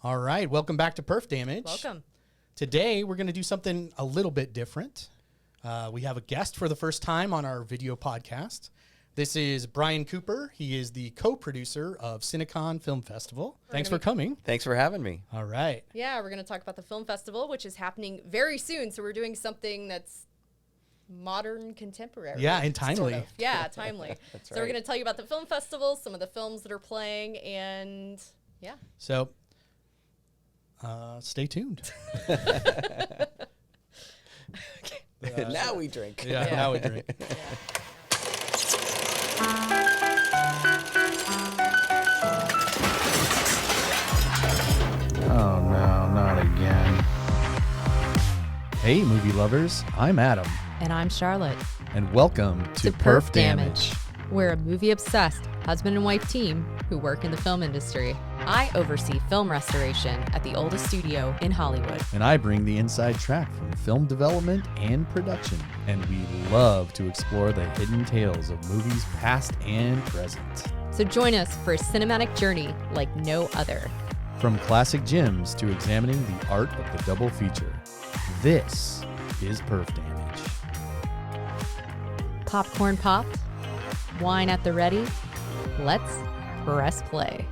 All right, welcome back to Perf Damage. Welcome. Today, we're going to do something a little bit different. We have a guest for the first time on our video podcast. This is Bryan Cooper. He is the co-producer of Cinecon Film Festival. Thanks for coming. Thanks for having me. All right. Yeah, we're going to talk about the film festival, which is happening very soon. So we're doing something that's modern, contemporary. Yeah, and timely. Sort of. Yeah, timely. That's So we're right. going to tell you about the film festival, some of the films that are playing, and yeah. So, stay tuned. Now we drink. Yeah, now we drink. Oh no, not again. Hey, movie lovers. I'm Adam, And I'm Charlotte. and welcome to Perf Damage. We're a movie-obsessed husband and wife team who work in the film industry. I oversee film restoration at the oldest studio in Hollywood. And I bring the inside track from film development and production. And we love to explore the hidden tales of movies past and present. So join us for a cinematic journey like no other. From classic gems to examining the art of the double feature, this is Perf Damage. Popcorn popped, wine at the ready. Let's press play.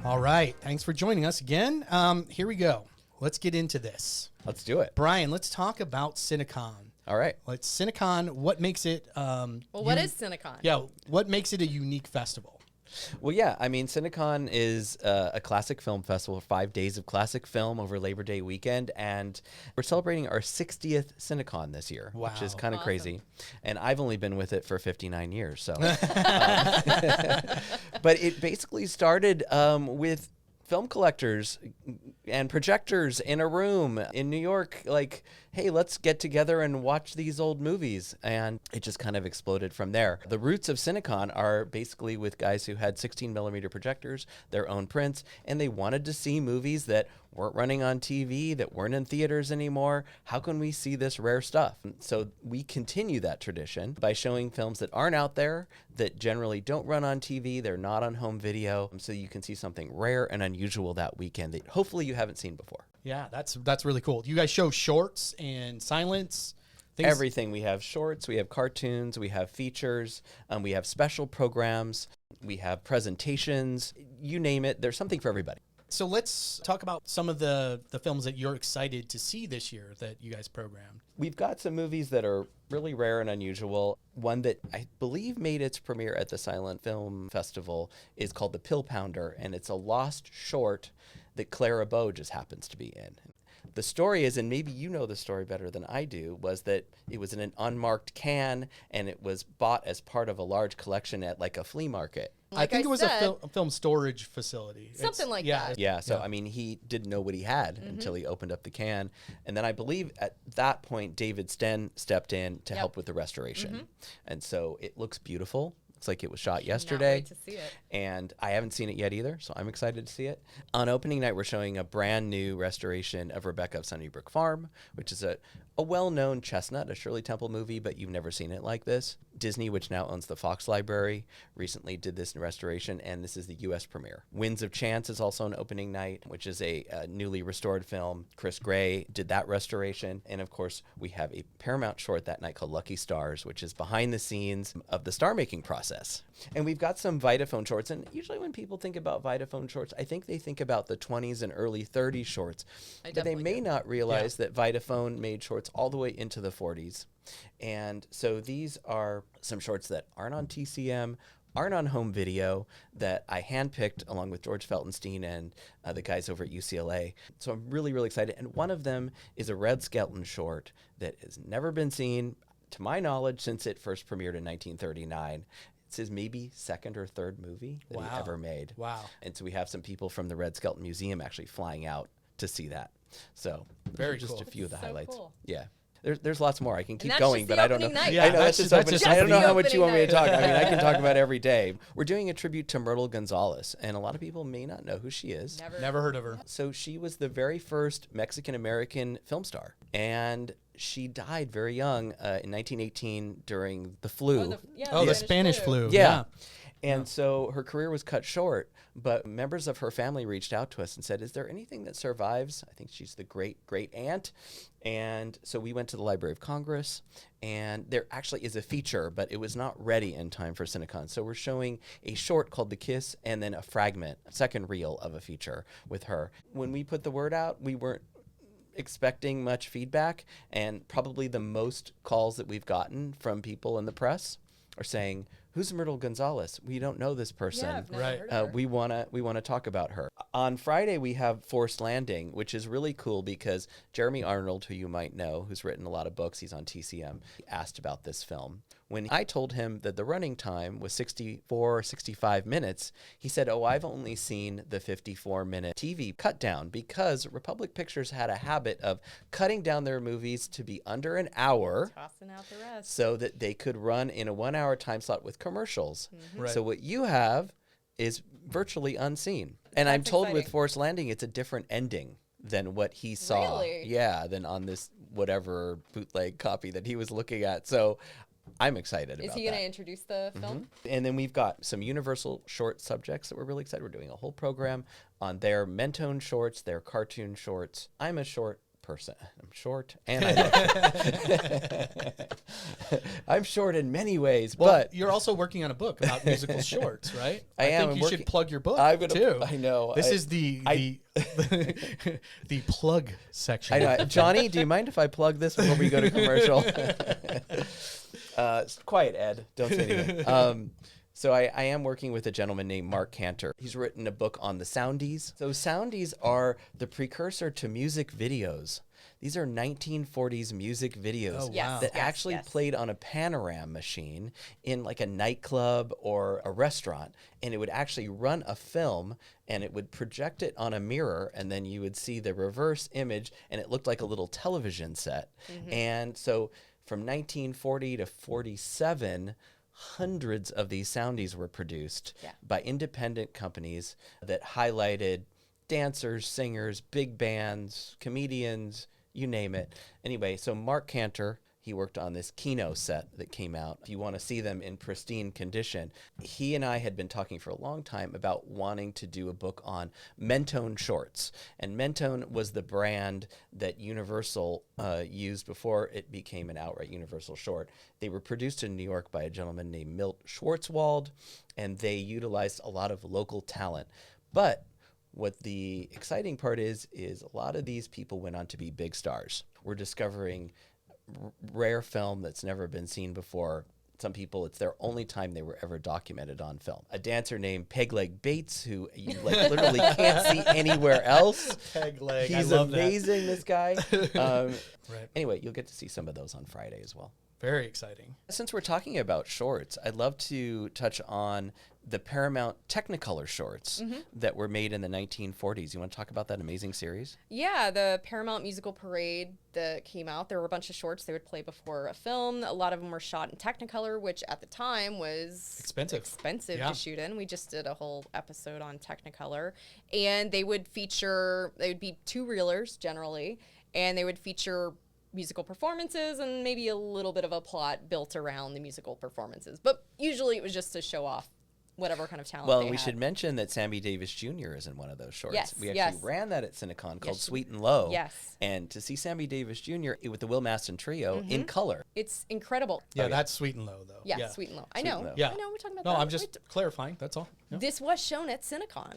All right, thanks for joining us again. Here we go. Let's get into this. Let's do it. Bryan, let's talk about Cinecon. All right. Let's Cinecon. What makes it? Well, what is Cinecon? Yeah, what makes it a unique festival? Well, yeah, I mean, Cinecon is a classic film festival, 5 days of classic film over Labor Day weekend, and we're celebrating our 60th Cinecon this year, which is Wow. kind of crazy. And I've only been with it for 59 years, so. But it basically started with film collectors and projectors in a room in New York, like, hey, let's get together and watch these old movies. And it just kind of exploded from there. The roots of Cinecon are basically with guys who had 16 millimeter projectors, their own prints, and they wanted to see movies that weren't running on TV, that weren't in theaters anymore. How can we see this rare stuff? So we continue that tradition by showing films that aren't out there, that generally don't run on TV, they're not on home video, so you can see something rare and unusual that weekend that hopefully you haven't seen before. Yeah, that's really cool. You guys show shorts and silence. Things. Everything. We have shorts, we have cartoons, we have features, we have special programs, we have presentations, you name it. There's something for everybody. So let's talk about some of the films that you're excited to see this year that you guys programmed. We've got some movies that are really rare and unusual. One that I believe made its premiere at the Silent Film Festival is called The Pill Pounder, and it's a lost short that Clara Bow just happens to be in. The story is, and maybe you know the story better than I do, was that it was in an unmarked can, and it was bought as part of a large collection at like a flea market. I think it was a film storage facility. Something like that. Yeah, so I mean, he didn't know what he had until he opened up the can. And then I believe at that point, David Sten stepped in to help with the restoration. And so it looks beautiful. Looks like it was shot yesterday. Cannot wait to see it. And I haven't seen it yet either, so I'm excited to see it. On opening night, we're showing a brand new restoration of Rebecca of Sunnybrook Farm, which is a well-known Chestnut, a Shirley Temple movie, but you've never seen it like this. Disney, which now owns the Fox Library, recently did this in restoration, and this is the U.S. premiere. Winds of Chance is also an opening night, which is a newly restored film. Chris Gray did that restoration. And of course, we have a Paramount short that night called Lucky Stars, which is behind the scenes of the star-making process. And we've got some Vitaphone shorts, and usually when people think about Vitaphone shorts, I think they think about the 20s and early 30s shorts, but they may not realize that Vitaphone made shorts all the way into the 40s. And so these are some shorts that aren't on TCM, aren't on home video, that I handpicked along with George Feltenstein and the guys over at UCLA. So I'm really, really excited. And one of them is a Red Skelton short that has never been seen, to my knowledge, since it first premiered in 1939. It's his maybe second or third movie that he ever made. Wow. And so we have some people from the Red Skelton Museum actually flying out to see that. So Very just cool. a few of the So highlights. cool. Yeah. There's lots more. I can keep that's going, just but the I don't know. opening night. Yeah, I know that's that's just just opening I don't know night. how much you want me to talk. I mean, I can talk Opening about every day. We're doing a tribute to Myrtle Gonzalez, and a lot of people may not know who she is. Never heard of her. So she was the very first Mexican-American film star. And she died very young in 1918 during the flu. The Spanish flu. Yeah. And so her career was cut short, but members of her family reached out to us and said, is there anything that survives? I think she's the great-great-aunt. And so we went to the Library of Congress, and there actually is a feature, but it was not ready in time for Cinecon. So we're showing a short called The Kiss and then a fragment, a second reel of a feature with her. When we put the word out, we weren't expecting much feedback, and probably the most calls that we've gotten from people in the press are saying, who's Myrtle Gonzalez? We don't know this person. Yeah, I've never heard of her. We wanna talk about her. On Friday, we have Forced Landing, which is really cool because Jeremy Arnold, who you might know, who's written a lot of books, he's on TCM, he asked about this film. When I told him that the running time was 64 or 65 minutes, he said, oh, I've only seen the 54-minute TV cut down because Republic Pictures had a habit of cutting down their movies to be under an hour. Tossing out the rest. So that they could run in a 1 hour time slot with commercials. Right. So what you have is virtually unseen. And I'm That's told with exciting. Forced Landing, it's a different ending than what he saw. Really? Yeah, than on this whatever bootleg copy that he was looking at. So I'm excited about Is that. he going to introduce the film? And then we've got some Universal short subjects that we're really excited. We're doing a whole program on their Mentone shorts, their cartoon shorts. I'm a short person. I'm short and I'm short in many ways, Well, but you're also working on a book about musical shorts, right? I am. think I'm you working- should plug your book I'm gonna- too. I know. This I- is the the plug section. I know. Johnny, do you mind if I plug this before we go to commercial? Quiet, Ed. Don't say anything. So I am working with a gentleman named Mark Cantor. He's written a book on the soundies. So soundies are the precursor to music videos. These are 1940s music videos Oh, Yes, wow. that yes, actually yes. played on a panorama machine in like a nightclub or a restaurant. And it would actually run a film and it would project it on a mirror, and then you would see the reverse image and it looked like a little television set. And so from 1940 to 47, hundreds of these soundies were produced Yeah. by independent companies that highlighted dancers, singers, big bands, comedians, you name it. Anyway, so Mark Cantor, he worked on this Kino set that came out. If you want to see them in pristine condition, he and I had been talking for a long time about wanting to do a book on Mentone shorts. And Mentone was the brand that Universal used before it became an outright Universal short. They were produced in New York by a gentleman named Milt Schwarzwald, and they utilized a lot of local talent. But what the exciting part is a lot of these people went on to be big stars. We're discovering rare film that's never been seen before. Some people, it's their only time they were ever documented on film. A dancer named Pegleg Bates, who you like literally can't see anywhere else. Peg leg. He's I love amazing, this guy. Right. Anyway, you'll get to see some of those on Friday as well. Very exciting. Since we're talking about shorts, I'd love to touch on the Paramount Technicolor shorts that were made in the 1940s. You want to talk about that amazing series? Yeah, the Paramount Musical Parade that came out, there were a bunch of shorts they would play before a film. A lot of them were shot in Technicolor, which at the time was Expensive. Yeah. to shoot in. We just did a whole episode on Technicolor. And they would be two-reelers generally, and they would feature musical performances and maybe a little bit of a plot built around the musical performances. But usually it was just to show off whatever kind of talent Well, they and we had. should mention that Sammy Davis Jr. is in one of those shorts. Yes, We actually yes. ran that at Cinecon called Yes, Sweet and Low. Yes. And to see Sammy Davis Jr. with the Will Maston Trio in color. It's incredible. Yeah, that's Sweet and Low, though. Yeah, Sweet and Low. I Sweet know. and Low. Yeah. I know, we're talking about No, that. I'm just clarifying. That's all. Yeah. This was shown at Cinecon.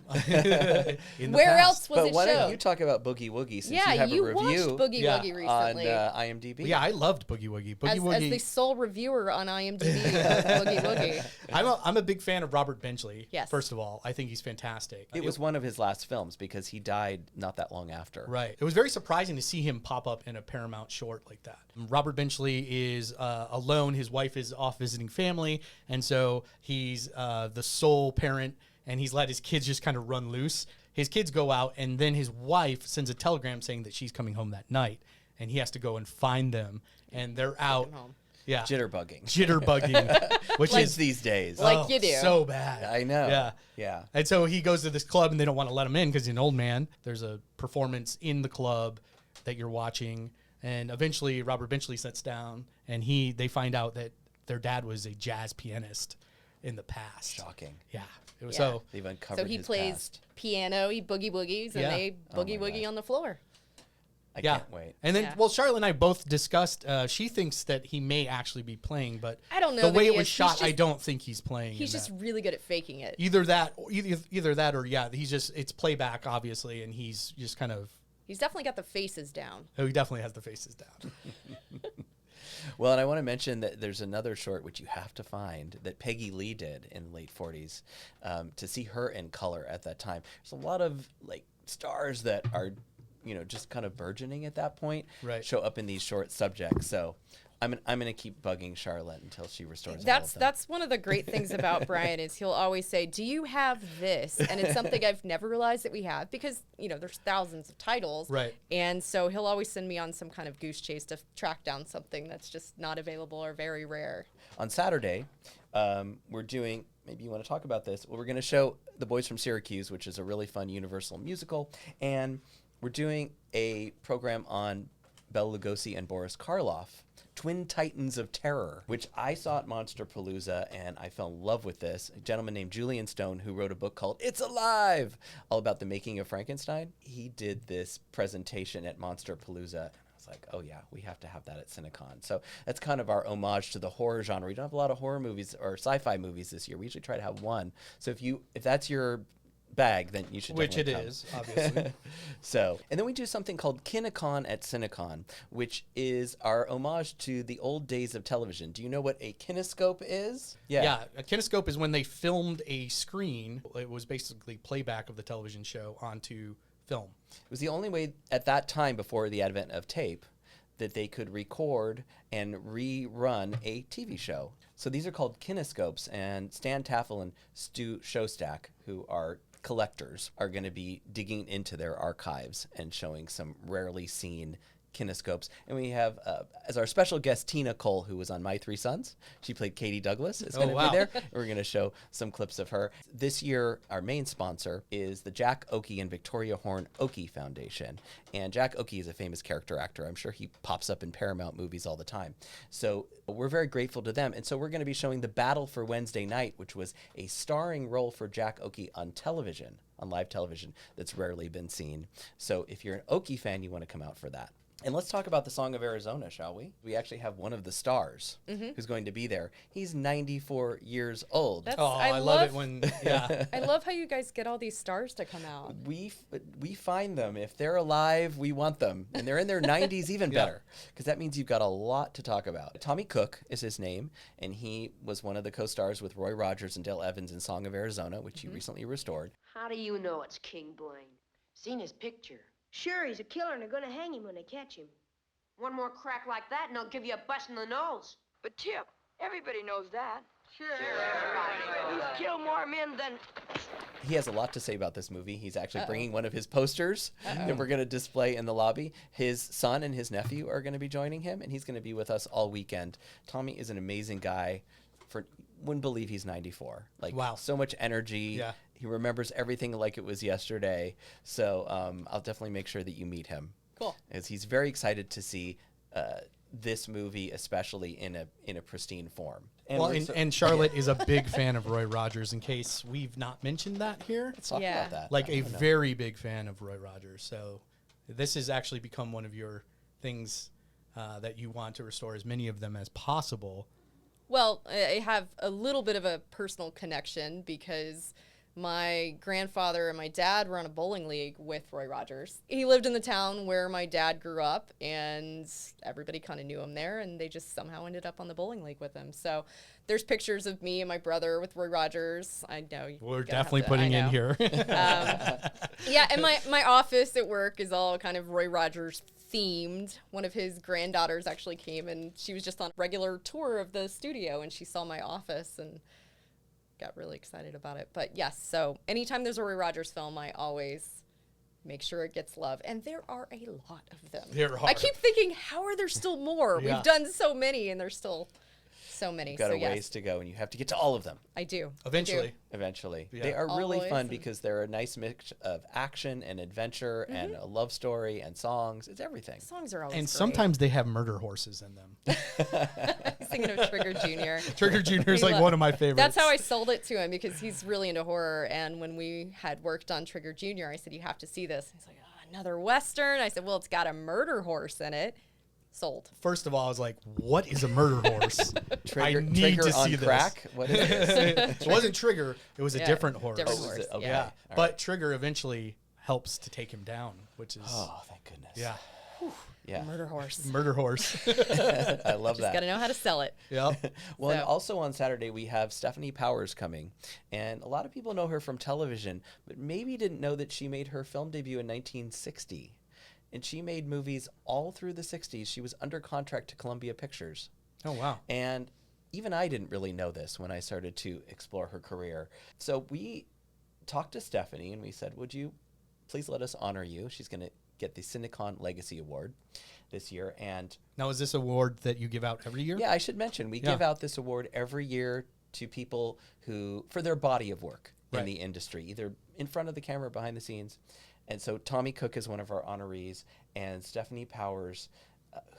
In the Where past. else was But it why don't shown? you talk about Boogie Woogie since Yeah, you have you a watched review Boogie Yeah. Woogie on recently. IMDb? Yeah, I loved Boogie Woogie. Boogie as Woogie. the sole reviewer on IMDb of Boogie Woogie. I'm a big fan of Robert Benchley. Yes. First of all, I think he's fantastic. It was one of his last films because he died not that long after. Right. It was very surprising to see him pop up in a Paramount short like that. Robert Benchley is alone. His wife is off visiting family, and so he's the sole parent, and he's let his kids just kind of run loose. His kids go out, and then his wife sends a telegram saying that she's coming home that night, and he has to go and find them, and they're out. home. Yeah. Jitterbugging. Jitterbugging, which Kids is these days. Like you do. so bad. I know. Yeah. Yeah. And so he goes to this club, and they don't want to let him in because he's an old man. There's a performance in the club that you're watching, And eventually Robert Benchley sits down, and they find out that their dad was a jazz pianist in the past. Shocking. Yeah. It was Yeah. so They've uncovered So he his plays past. piano, he boogie woogies, and Yeah. they boogie my woogie gosh. on the floor. I yeah. can't wait. And then, Yeah. well, Charlotte and I both discussed. She thinks that he may actually be playing, but I don't know the that way he it was is. He's shot. I just- don't think he's playing. He's in just that. really good at faking it. either that, or yeah, he's just it's playback obviously, and he's just kind of. He's definitely got the faces down. Oh, he definitely has the faces down. Well, and I want to mention that there's another short which you have to find that Peggy Lee did in the late 40s. To see her in color at that time, there's a lot of like stars that are, just kind of burgeoning at that point. Right. Show up in these short subjects. So I'm gonna keep bugging Charlotte until she restores. all of them. That's one of the great things about Bryan is he'll always say, "Do you have this?" And it's something I've never realized that we have because there's thousands of titles, Right. And so he'll always send me on some kind of goose chase to track down something that's just not available or very rare. On Saturday, we're doing. Maybe you want to talk about this. Well, we're going to show The Boys from Syracuse, which is a really fun Universal musical, and we're doing a program on Bela Lugosi and Boris Karloff, Twin Titans of Terror, which I saw at Monsterpalooza, and I fell in love with this. A gentleman named Julian Stone, who wrote a book called It's Alive, all about the making of Frankenstein. He did this presentation at Monsterpalooza. I was like, oh yeah, we have to have that at Cinecon. So that's kind of our homage to the horror genre. We don't have a lot of horror movies or sci-fi movies this year. We usually try to have one. So if that's your bag, then you should Which it definitely come. is, obviously. So, and then we do something called Kinicon at Cinecon, which is our homage to the old days of television. Do you know what a kinescope is? Yeah, a kinescope is when they filmed a screen. It was basically playback of the television show onto film. It was the only way at that time before the advent of tape that they could record and rerun a TV show. So these are called kinescopes, and Stan Taffel and Stu Shostak, who are collectors, are going to be digging into their archives and showing some rarely seen kinescopes. And we have, as our special guest, Tina Cole, who was on My Three Sons. She played Katie Douglas. Is going to wow. be there. And we're going to show some clips of her. This year, our main sponsor is the Jack Oakey and Victoria Horn Oakey Foundation. And Jack Oakey is a famous character actor. I'm sure he pops up in Paramount movies all the time. So we're very grateful to them. And so we're going to be showing The Battle for Wednesday Night, which was a starring role for Jack Oakey on television, on live television, that's rarely been seen. So if you're an Oakey fan, you want to come out for that. And let's talk about the Song of Arizona, shall we? We actually have one of the stars who's going to be there. He's 94 years old. That's, Oh, I love it when, yeah. I love how you guys get all these stars to come out. We find them. If they're alive, we want them. And they're in their 90s, even Yeah. better. Because that means you've got a lot to talk about. Tommy Cook is his name, and he was one of the co-stars with Roy Rogers and Dale Evans in Song of Arizona, which he recently restored. How do you know it's King Blaine? Seen his picture. Sure, he's a killer and they're gonna hang him when they catch him. One more crack like that and I'll give you a bust in the nose. But Tip, everybody knows that. Sure, everybody knows. He's killed more men than... He has a lot to say about this movie. He's actually bringing one of his posters that we're going to display in the lobby. His son and his nephew are going to be joining him, and he's going to be with us all weekend. Tommy is an amazing guy. Wouldn't believe he's 94. Like, Wow. so much energy. Yeah. He remembers everything like it was yesterday. So I'll definitely make sure that you meet him. Cool. As he's very excited to see this movie, especially in a pristine form. Well, we're and Charlotte is a big fan of Roy Rogers, in case we've not mentioned that here. Let's talk Yeah. about that. Like I a don't know. very big fan of Roy Rogers. So this has actually become one of your things that you want to restore as many of them as possible. Well, I have a little bit of a personal connection because my grandfather and my dad were on a bowling league with Roy Rogers. He lived in the town where my dad grew up, and everybody kind of knew him there, and they just somehow ended up on the bowling league with him. So there's pictures of me and my brother with Roy Rogers. I know. We're gotta have definitely to- putting I in know. here. Yeah, and my office at work is all kind of Roy Rogers themed. One of his granddaughters actually came, and she was just on a regular tour of the studio, and she saw my office and got really excited about it. But yes, so anytime there's a Roy Rogers film, I always make sure it gets love. And there are a lot of them. There I are. keep thinking, how are there still more? Yeah. We've done so many, and there's still So many. You've got so a ways to go, and you have to get to all of them. I do. Eventually. Eventually. Yeah. They are really Always, fun and- because they're a nice mix of action and adventure and a love story and songs. It's everything. Songs are always And great. sometimes they have murder horses in them. Thinking of Trigger Jr. Trigger Jr. is We like love- one of my favorites. That's how I sold it to him because he's really into horror. And when we had worked on Trigger Jr., I said, you have to see this. He's like, oh, another Western. I said, well, it's got a murder horse in it. Sold. First of all, I was like, what is a murder horse? Trigger, I need trigger to on see crack? What is this? It wasn't Trigger. It was a Yeah, different horse. different Oh, was horse. it? Okay. Yeah. All But right. Trigger eventually helps to take him down, which is, Oh, thank goodness. yeah, Yeah. Murder horse. murder horse. I love Just that. got to know how to sell it. Yep. Well, and So- also on Saturday, we have Stephanie Powers coming. And a lot of people know her from television, but maybe didn't know that she made her film debut in 1960. And she made movies all through the 60s. She was under contract to Columbia Pictures. Oh, wow. And even I didn't really know this when I started to explore her career. So we talked to Stephanie and we said, would you please let us honor you? She's going to get the Cinecon Legacy Award this year. And Now, is this award that you give out every year? yeah, I should mention, we Yeah. give out this award every year to people who, for their body of work in Right. the industry, either in front of the camera or behind the scenes. And so Tommy Cook is one of our honorees, and Stephanie Powers,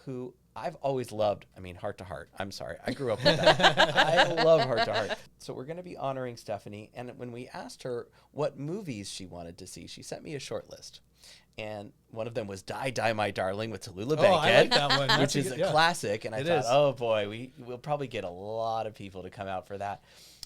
who I've always loved. I mean, Heart to Heart. I'm sorry. I grew up with that. I love Heart to Heart. So we're going to be honoring Stephanie. And when we asked her what movies she wanted to see, she sent me a short list. And one of them was Die, Die, My Darling with Tallulah Oh, Bankhead. I like that one. Which That's is good- a yeah. classic. And I It thought, is. oh boy, we'll probably get a lot of people to come out for that.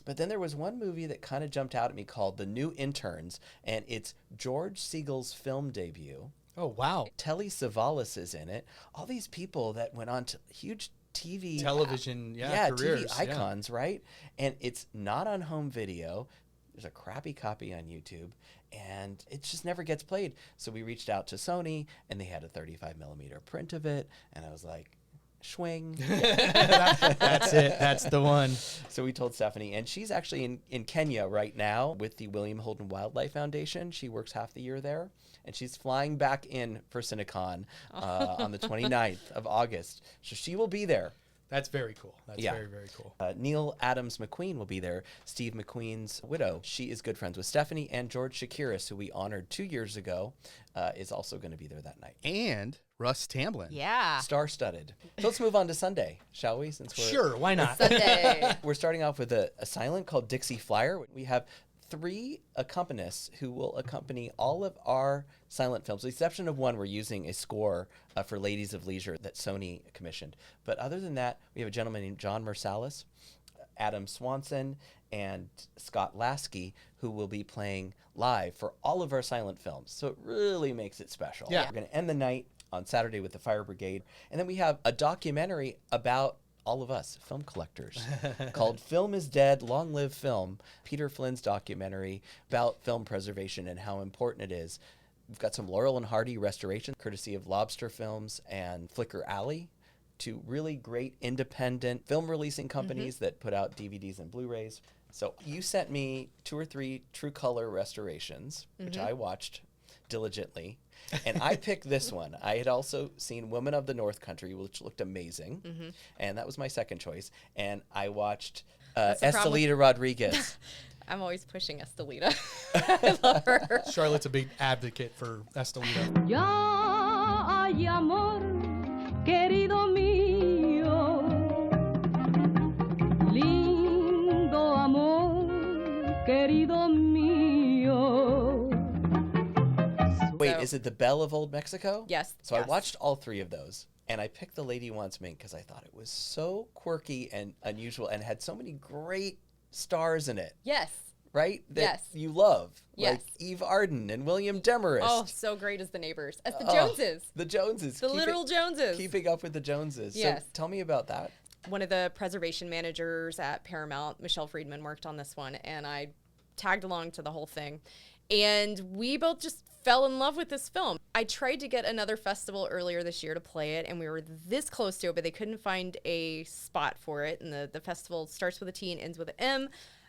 But then there was one movie that kind of jumped out at me called The New Interns, and it's George Siegel's film debut. Oh, wow. Telly Savalas is in it. All these people that went on to huge TV Television, TV careers. yeah. icons, right? And it's not on home video. There's a crappy copy on YouTube, and it just never gets played. So we reached out to Sony, and they had a 35mm print of it, and I was like, swing. That's it. That's the one. So we told Stephanie, and she's actually in Kenya right now with the William Holden Wildlife Foundation. She works half the year there, and she's flying back in for Cinecon on the 29th of August. So she will be there. That's very cool. That's Yeah. very, very cool. Neil Adams McQueen will be there. Steve McQueen's widow. She is good friends with Stephanie, and George Shakiris, who we honored 2 years ago, is also going to be there that night. And Russ Tamblyn. Yeah. Star-studded. So let's move on to Sunday, shall we? Since we're Sure, why not? Sunday. We're starting off with a silent called Dixie Flyer. We have 3 accompanists who will accompany all of our silent films, with the exception of one. We're using a score for Ladies of Leisure that Sony commissioned. But other than that, we have a gentleman named John Marsalis, Adam Swanson, and Scott Lasky, who will be playing live for all of our silent films. So it really makes it special. Yeah. We're going to end the night on Saturday with the Fire Brigade. And then we have a documentary about all of us, film collectors, called Film is Dead, Long Live Film, Peter Flynn's documentary about film preservation and how important it is. We've got some Laurel and Hardy restoration, courtesy of Lobster Films and Flicker Alley, 2 really great independent film releasing companies that put out DVDs and Blu-rays. So you sent me 2 or 3 True Color restorations, which I watched diligently. And I picked this one. I had also seen Women of the North Country, which looked amazing. And that was my second choice. And I watched the problem with- Estelita Rodriguez. I'm always pushing Estelita. I love her. Charlotte's a big advocate for Estelita. Ya hay amor, querido mío, lindo amor, querido mío. Wait, So- is it The Belle of Old Mexico? Yes, So I yes. watched all 3 of those. And I picked The Lady Wants Mink because I thought it was so quirky and unusual and had so many great stars in it, Yes. right? That Yes. you love. Yes. Like Eve Arden and William Demarest. Oh, so great as the neighbors. As the Oh, Joneses. The Joneses. The literal Joneses. Keeping up with the Joneses. Yes. So tell me about that. One of the preservation managers at Paramount, Michelle Friedman, worked on this one, and I tagged along to the whole thing. And we both just fell in love with this film. I tried to get another festival earlier this year to play it, and we were this close to it, but they couldn't find a spot for it. And the festival starts with a T and ends with an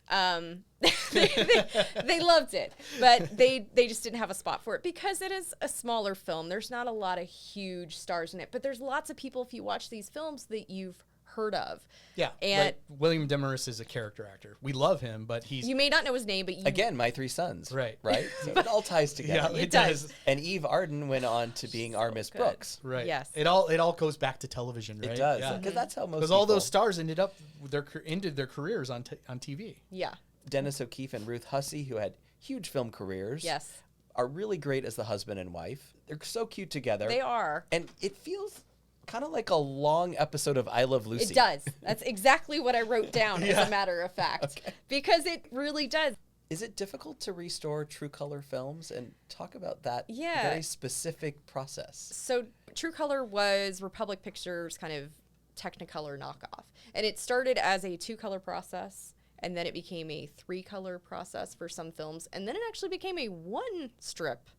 M. They loved it, but they just didn't have a spot for it because it is a smaller film. There's not a lot of huge stars in it, but there's lots of people, if you watch these films, that you've heard of. Yeah, And like William Demarest is a character actor. We love him, but he's you may not know his name, but you Again, My Three Sons. Right. Right? So it all ties together. yeah, It does. And Eve Arden went on to being our Miss good. Brooks. right. Yes. It all goes back to television, right? It does. Yeah. Because that's how most Because all those people- stars ended their careers on TV. Yeah. Dennis O'Keefe and Ruth Hussey, who had huge film careers, Yes. are really great as the husband and wife. They're so cute together. They are. And it feels kind of like a long episode of I Love Lucy. It does. That's exactly what I wrote down, as a matter of fact. Because it really does. Is it difficult to restore true color films? And talk about that Yeah. very specific process. So True Color was Republic Pictures' kind of Technicolor knockoff. And it started as a 2-color process, and then it became a 3-color process for some films, and then it actually became a one strip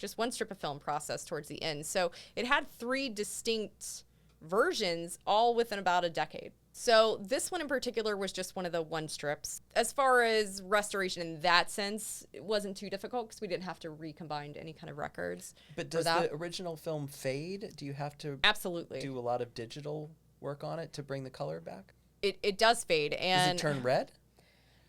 of film process towards the end. So it had 3 distinct versions, all within about a decade. So this one in particular was just one of the one strips. As far as restoration in that sense, it wasn't too difficult because we didn't have to recombine any kind of records. But for does that. the original film fade? Do you have to Absolutely. do a lot of digital work on it to bring the color back? It does fade. Does And it turn red?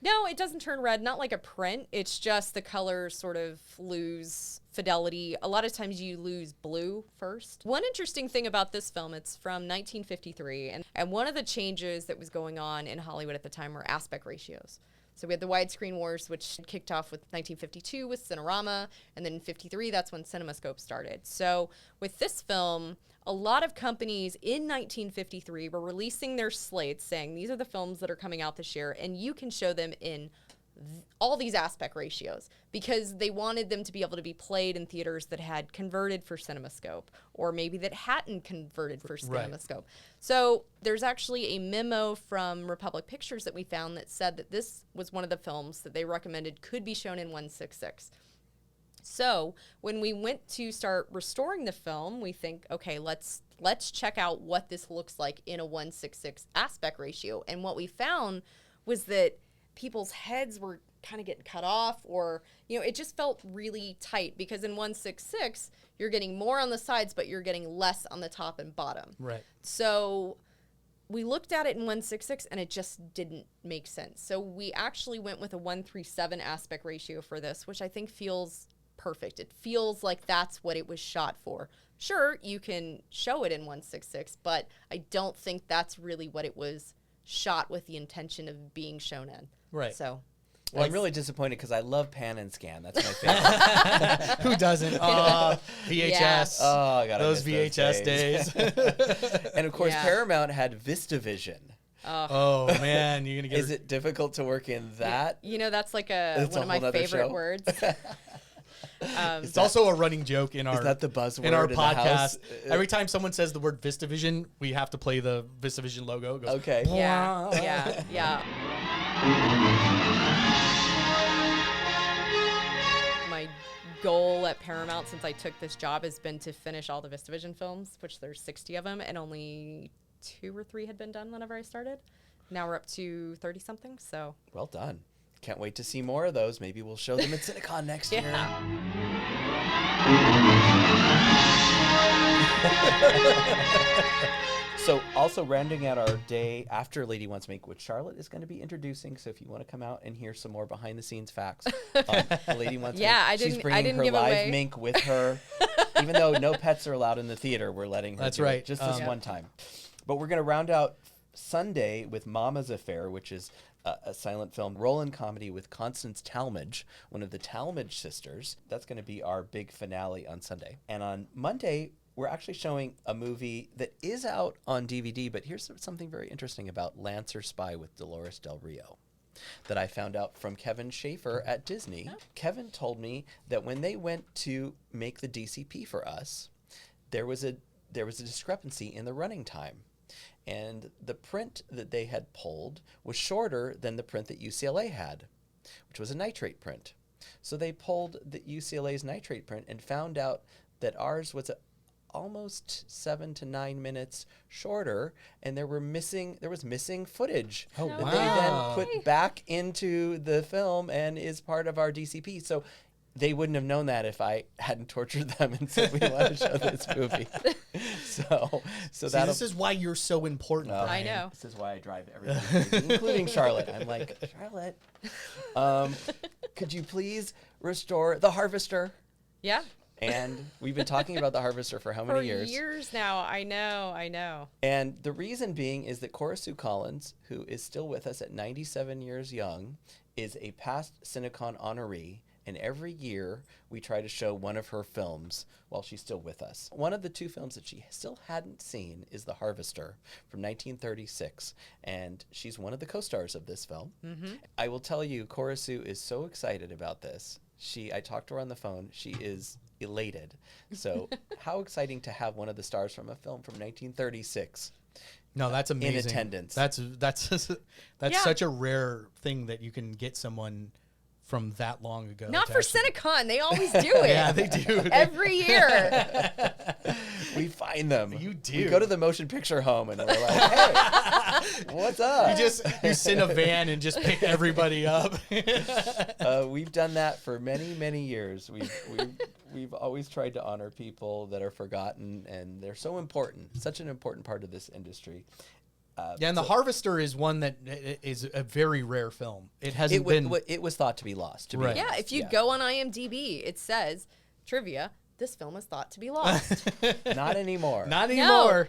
No, it doesn't turn red, not like a print. It's just the colors sort of lose fidelity. A lot of times you lose blue first. One interesting thing about this film, it's from 1953, and one of the changes that was going on in Hollywood at the time were aspect ratios. So we had the widescreen wars, which kicked off with 1952 with Cinerama, and then in 53, that's when CinemaScope started. So with this film, a lot of companies in 1953 were releasing their slates saying, these are the films that are coming out this year, and you can show them in all these aspect ratios, because they wanted them to be able to be played in theaters that had converted for CinemaScope, or maybe that hadn't converted for CinemaScope. So there's actually a memo from Republic Pictures that we found that said that this was one of the films that they recommended could be shown in 1/66. So when we went to start restoring the film, we think, okay, let's check out what this looks like in a 1/66 aspect ratio. And what we found was that people's heads were kind of getting cut off, or, you know, it just felt really tight, because in 1/66, you're getting more on the sides, but you're getting less on the top and bottom. Right. So we looked at it in 1/66 and it just didn't make sense. So we actually went with a 1/37 aspect ratio for this, which I think feels perfect. It feels like that's what it was shot for. Sure, you can show it in 1/66, but I don't think that's really what it was shot with the intention of being shown in. Right. So Well, I'm really disappointed because I love pan and scan. That's my favorite. Who doesn't? VHS. Oh, I gotta those miss VHS days. And of course, Yeah. Paramount had VistaVision. Oh man, you're gonna get. Is it difficult to work in that? you know, that's like It's one a of my whole nother favorite show. words. It's also a running joke in our. Is that the buzzword in our in the house? podcast? Every time someone says the word VistaVision, we have to play the VistaVision logo. It goes, Okay. Yeah. My goal at Paramount since I took this job has been to finish all the VistaVision films, which there's 60 of them, and only 2 or 3 had been done whenever I started. Now we're up to 30 something, so. Well done. Can't wait to see more of those. Maybe we'll show them at Cinecon next year. So also rounding out our day after Lady Wants Make, which Charlotte is going to be introducing. So if you want to come out and hear some more behind the scenes facts, Lady Wants Yeah, Mink. She's bringing her give live away. mink with her. Even though no pets are allowed in the theater, we're letting her That's do it right. just this one time. But we're going to round out Sunday with Mama's Affair, which is a silent film roll-in comedy with Constance Talmadge, one of the Talmadge sisters. That's going to be our big finale on Sunday. And on Monday, we're actually showing a movie that is out on DVD, but here's something very interesting about Lancer Spy with Dolores Del Rio that I found out from Kevin Schaefer at Disney. Kevin told me that when they went to make the DCP for us, there was a discrepancy in the running time. And the print that they had pulled was shorter than the print that UCLA had, which was a nitrate print. So they pulled the UCLA's nitrate print and found out that ours was almost 7 to 9 minutes shorter, and there was missing footage Oh, that wow. they then put back into the film and is part of our DCP. So they wouldn't have known that if I hadn't tortured them and said we want to show this movie. So See, that'll. this is why you're so important. Oh, Brian. I know. This is why I drive everybody crazy, including Charlotte. I'm like, Charlotte, could you please restore the Harvester? Yeah. And we've been talking about the Harvester for how many For years? years now. I know. And the reason being is that Cora Sue Collins, who is still with us at 97 years young, is a past Cinecon honoree. And every year we try to show one of her films while she's still with us. One of the two films that she still hadn't seen is The Harvester from 1936. And she's one of the co-stars of this film. Mm-hmm. I will tell you, Cora Sue is so excited about this. I talked to her on the phone. She is elated. So how exciting to have one of the stars from a film from 1936 No, that's amazing. in attendance. That's Yeah. such a rare thing that you can get someone from that long ago. Not to for actually- Cinecon. They always do it. Yeah, they do. Every year. We find them. You We do. go to the motion picture home and we're like, hey, what's up? You send a van and just pick everybody up. We've done that for many, many years. We've always tried to honor people that are forgotten, and they're so important, such an important part of this industry. Yeah, and The Harvester is one that is a very rare film. It hasn't been. It was thought to be lost. To Right. be Yeah, honest. if you go on IMDb, it says, trivia, this film is thought to be lost. Not anymore. Not No. anymore.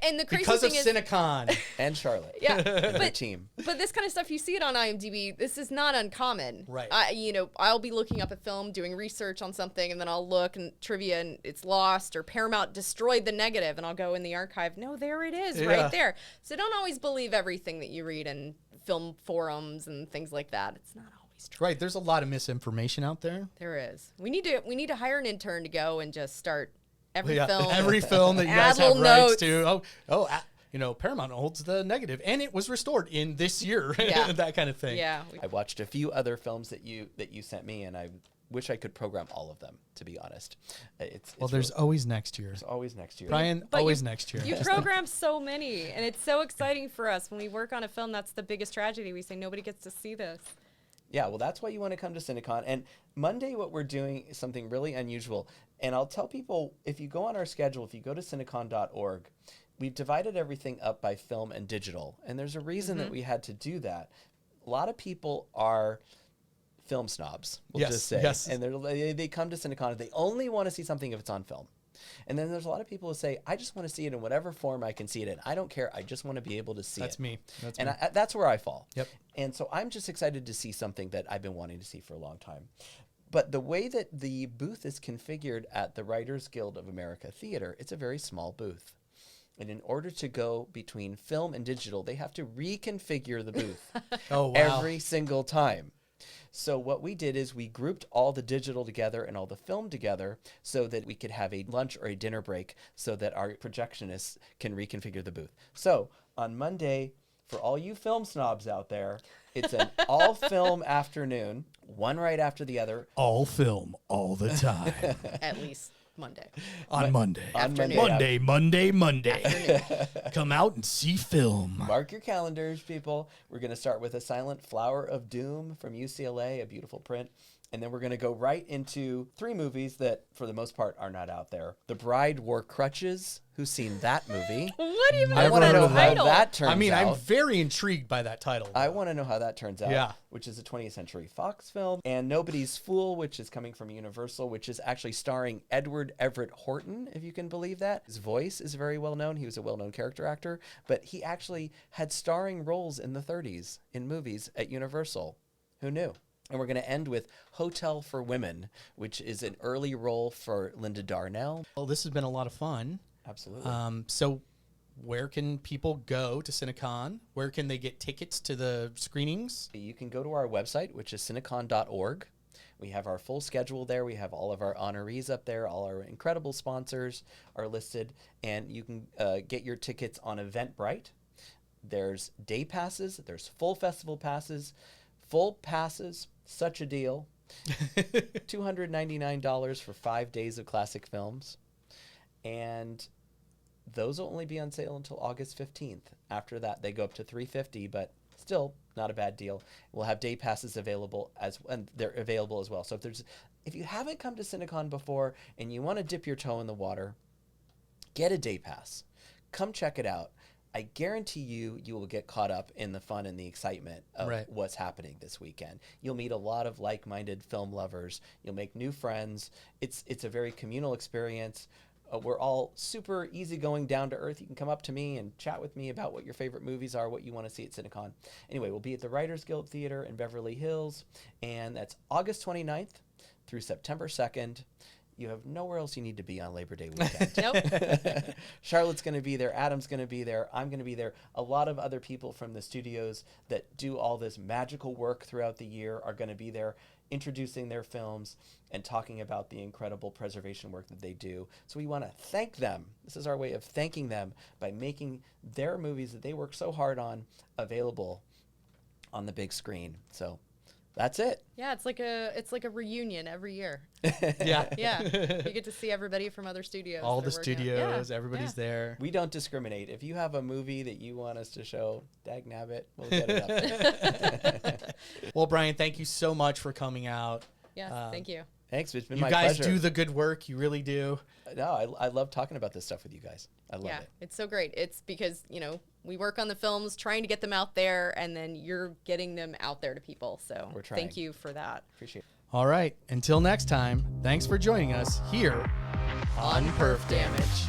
And the crazy Because of thing is, Cinecon. And Charlotte. Yeah, And her but- team. but this kind of stuff, you see it on IMDb. This is not uncommon. Right. I'll be looking up a film, doing research on something, and then I'll look and trivia, and it's lost, or Paramount destroyed the negative, and I'll go in the archive. No, there it is, Yeah. right there. So don't always believe everything that you read in film forums and things like that. It's not always true. Right, there's a lot of misinformation out there. There is. We need to hire an intern to go and just start every Yeah, film. every film that you Add guys have little rights notes. to. Paramount holds the negative, and it was restored in this year. Yeah. That kind of thing. Yeah. I watched a few other films that you sent me, and I wish I could program all of them, to be honest. It's There's always next year. there's always next year. Brian, But always you- next year. You program so many, and it's so exciting for us when we work on a film. That's the biggest tragedy. We say nobody gets to see this. Yeah, well, that's why you want to come to Cinecon. And Monday, what we're doing is something really unusual. And I'll tell people, if you go on our schedule, if you go to cinecon.org, we've divided everything up by film and digital. And there's a reason that we had to do that. A lot of people are film snobs, we'll Yes, just say. yes. And they come to Cinecon and they only want to see something if it's on film. And then there's a lot of people who say, I just want to see it in whatever form I can see it in. I don't care. I just want to be able to see That's it. me. That's And me. that's where I fall. Yep. And so I'm just excited to see something that I've been wanting to see for a long time. But the way that the booth is configured at the Writers Guild of America Theater, it's a very small booth. And in order to go between film and digital, they have to reconfigure the booth Oh, wow. every single time. So what we did is we grouped all the digital together and all the film together so that we could have a lunch or a dinner break so that our projectionists can reconfigure the booth. So on Monday, for all you film snobs out there, it's an all-film afternoon, one right after the other. All film, all the time. At least Monday. On Monday. On Monday. Come out and see film. Mark your calendars, people. We're going to start with A Silent Flower of Doom from UCLA, a beautiful print. And then we're going to go right into 3 movies that, for the most part, are not out there. The Bride Wore Crutches. Who's seen that movie? What even I is want to that know how title? that turns out. I mean, I'm very intrigued by that title. I want to know how that turns out. Yeah. Which is a 20th Century Fox film. And Nobody's Fool, which is coming from Universal, which is actually starring Edward Everett Horton, if you can believe that. His voice is very well known. He was a well-known character actor. But he actually had starring roles in the 30s in movies at Universal. Who knew? And we're going to end with Hotel for Women, which is an early role for Linda Darnell. Well, this has been a lot of fun. Absolutely. So where can people go to Cinecon? Where can they get tickets to the screenings? You can go to our website, which is cinecon.org. We have our full schedule there. We have all of our honorees up there. All our incredible sponsors are listed. And you can get your tickets on Eventbrite. There's day passes. There's full festival passes. Full passes, such a deal. $299 for 5 days of classic films. And those will only be on sale until August 15th. After that, they go up to $350, but still not a bad deal. We'll have day passes available and they're available as well. So if you haven't come to Cinecon before and you want to dip your toe in the water, get a day pass. Come check it out. I guarantee you will get caught up in the fun and the excitement of what's happening this weekend. You'll meet a lot of like-minded film lovers. You'll make new friends. It's a very communal experience. We're all super easygoing, down to earth. You can come up to me and chat with me about what your favorite movies are, what you want to see at Cinecon. Anyway, we'll be at the Writers Guild Theater in Beverly Hills, and that's August 29th through September 2nd. You have nowhere else you need to be on Labor Day weekend. Nope. Charlotte's going to be there. Adam's going to be there. I'm going to be there. A lot of other people from the studios that do all this magical work throughout the year are going to be there, introducing their films and talking about the incredible preservation work that they do. So we want to thank them. This is our way of thanking them by making their movies that they work so hard on available on the big screen. So that's it. Yeah, it's like a reunion every year. Yeah. Yeah, you get to see everybody from other studios. All that the are working on it. studios, Yeah, everybody's there. We don't discriminate. If you have a movie that you want us to show, dagnabbit, we'll get it up there. Well, Bryan, thank you so much for coming out. Yes, thank you. Thanks. It's been You my guys pleasure. do the good work. You really do. No, I love talking about this stuff with you guys. I love Yeah, it. it's so great. It's because, we work on the films, trying to get them out there, and then you're getting them out there to people. So We're trying. thank you for that. Appreciate it. All right. Until next time, thanks for joining us here on Perf Damage.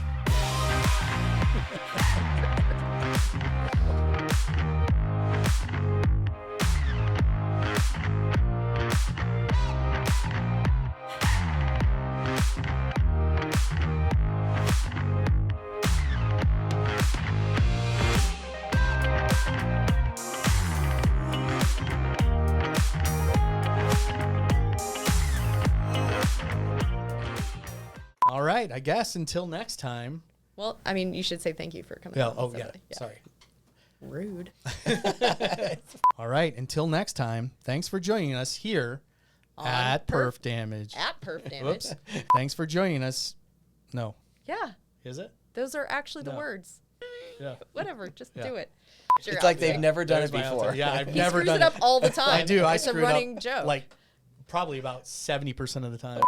All right. I guess until next time. Well, I mean, you should say thank you for coming. Yeah. on, Oh, so, yeah. Sorry. Rude. All right. Until next time, thanks for joining us here at Perf Damage. At Perf Damage. Whoops. Thanks for joining us. No. Yeah, Is it? those are actually the No. words. Yeah. Whatever, just Yeah. do it. Sure, It's like I'll do they've never done There's it my before. answer. Yeah, I've He never screws done it up all the time. I do. I It's a screw it running up joke. like probably about 70% of the time.